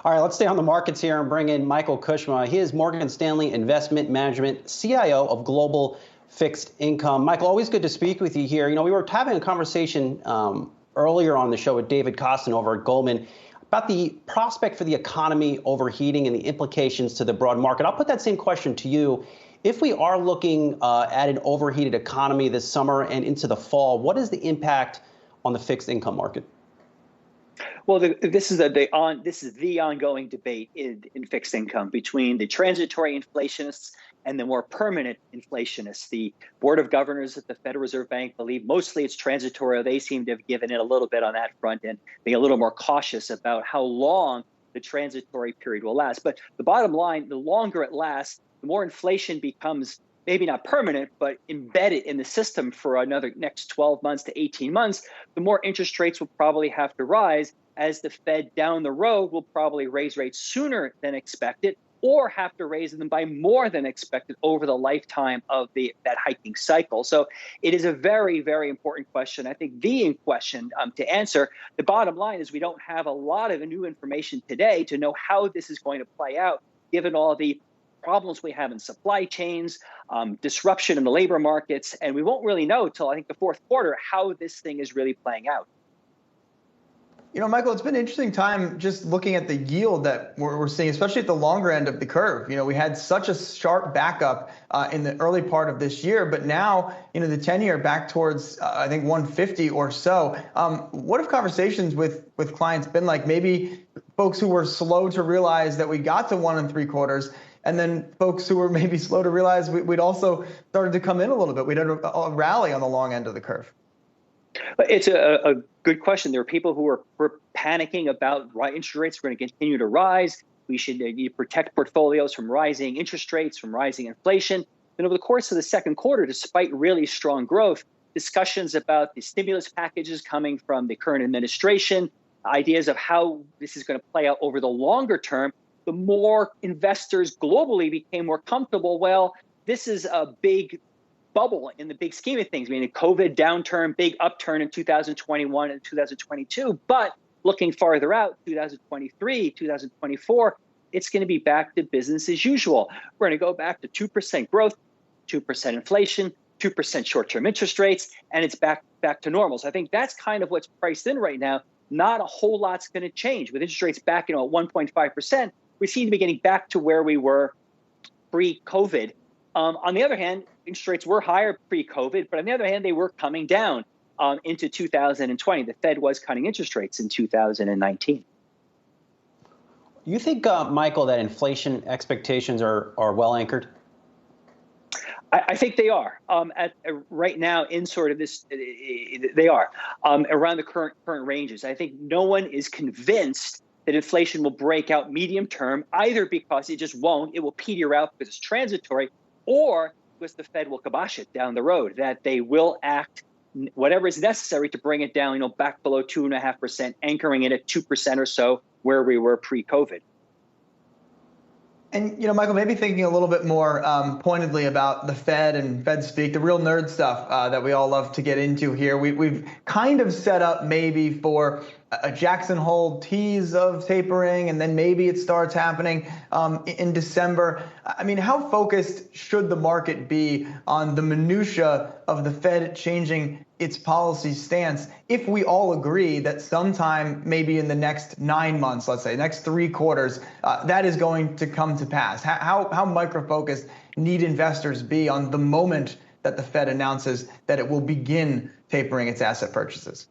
All right, let's stay on the markets here and bring in Michael Kushma. He is Morgan Stanley Investment Management, CIO of Global Fixed Income. Michael, always good to speak with you here. We were having a conversation earlier on the show with David Costin over at Goldman about the prospect for the economy overheating and the implications to the broad market. I'll put that same question to you. If we are looking at an overheated economy this summer and into the fall, what is the impact on the fixed income market? Well, this is the ongoing debate in fixed income between the transitory inflationists and the more permanent inflationists. The Board of Governors at the Federal Reserve Bank believe mostly it's transitory. They seem to have given it a little bit on that front and being a little more cautious about how long the transitory period will last. But the bottom line, the longer it lasts, the more inflation becomes maybe not permanent, but embedded in the system for another next 12 months to 18 months, the more interest rates will probably have to rise as the Fed down the road will probably raise rates sooner than expected or have to raise them by more than expected over the lifetime of that hiking cycle. So it is a very, very important question. I think the question to answer, the bottom line is we don't have a lot of new information today to know how this is going to play out, given all the problems we have in supply chains, disruption in the labor markets, and we won't really know till I think the fourth quarter how this thing is really playing out. Michael, it's been an interesting time just looking at the yield that we're seeing, especially at the longer end of the curve. We had such a sharp backup in the early part of this year, but now, the 10-year back towards, I think, 150 or so. What have conversations with clients been like? Maybe folks who were slow to realize that we got to 1 3/4, and then folks who were maybe slow to realize we'd also started to come in a little bit. We had a rally on the long end of the curve. It's a good question. There are people who were panicking about interest rates are going to continue to rise. We should protect portfolios from rising interest rates, from rising inflation. And over the course of the second quarter, despite really strong growth, discussions about the stimulus packages coming from the current administration, ideas of how this is going to play out over the longer term, the more investors globally became more comfortable. Well, this is a big bubble in the big scheme of things. I mean, a COVID downturn, big upturn in 2021 and 2022. But looking farther out, 2023, 2024, it's going to be back to business as usual. We're going to go back to 2% growth, 2% inflation, 2% short-term interest rates, and it's back to normal. So I think that's kind of what's priced in right now. Not a whole lot's going to change. With interest rates back, at 1.5%, we seem to be getting back to where we were pre-COVID. On the other hand, interest rates were higher pre-COVID, but on the other hand, they were coming down into 2020. The Fed was cutting interest rates in 2019. You think, Michael, that inflation expectations are well anchored? I think they are. Right now, in sort of this, they are around the current ranges. I think no one is convinced that inflation will break out medium term, either because it just won't, it will peter out because it's transitory, or because the Fed will kibosh it down the road, that they will act whatever is necessary to bring it down, back below 2.5%, anchoring it at 2% or so where we were pre-COVID. And, Michael, maybe thinking a little bit more pointedly about the Fed and Fed speak, the real nerd stuff that we all love to get into here. We've kind of set up maybe for a Jackson Hole tease of tapering, and then maybe it starts happening in December. I mean, how focused should the market be on the minutia of the Fed changing its policy stance if we all agree that sometime maybe in the next 9 months, let's say, next 3 quarters, that is going to come to pass? How micro-focused need investors be on the moment that the Fed announces that it will begin tapering its asset purchases?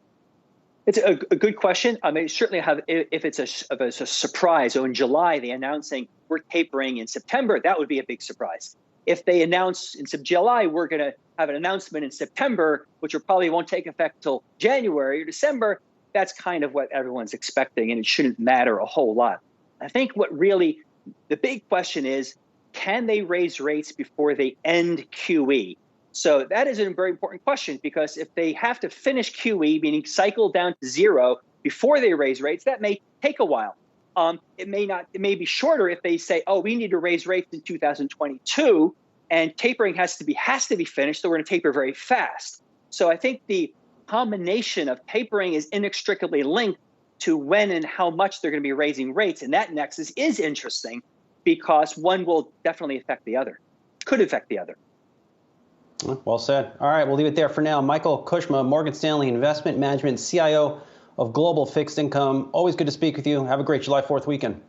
It's a good question. I mean, certainly if it's a surprise, or in July they announcing we're tapering in September, that would be a big surprise. If they announce in July we're going to have an announcement in September, which probably won't take effect till January or December, that's kind of what everyone's expecting, and it shouldn't matter a whole lot. I think what really the big question is, can they raise rates before they end QE? So that is a very important question, because if they have to finish QE, meaning cycle down to zero before they raise rates, that may take a while. It may be shorter if they say, oh, we need to raise rates in 2022 and tapering has to be finished, so we're going to taper very fast. So I think the combination of tapering is inextricably linked to when and how much they're going to be raising rates. And that nexus is interesting because one will definitely affect the other, could affect the other. Well said. All right, we'll leave it there for now. Michael Kushma, Morgan Stanley Investment Management, CIO of Global Fixed Income. Always good to speak with you. Have a great July 4th weekend.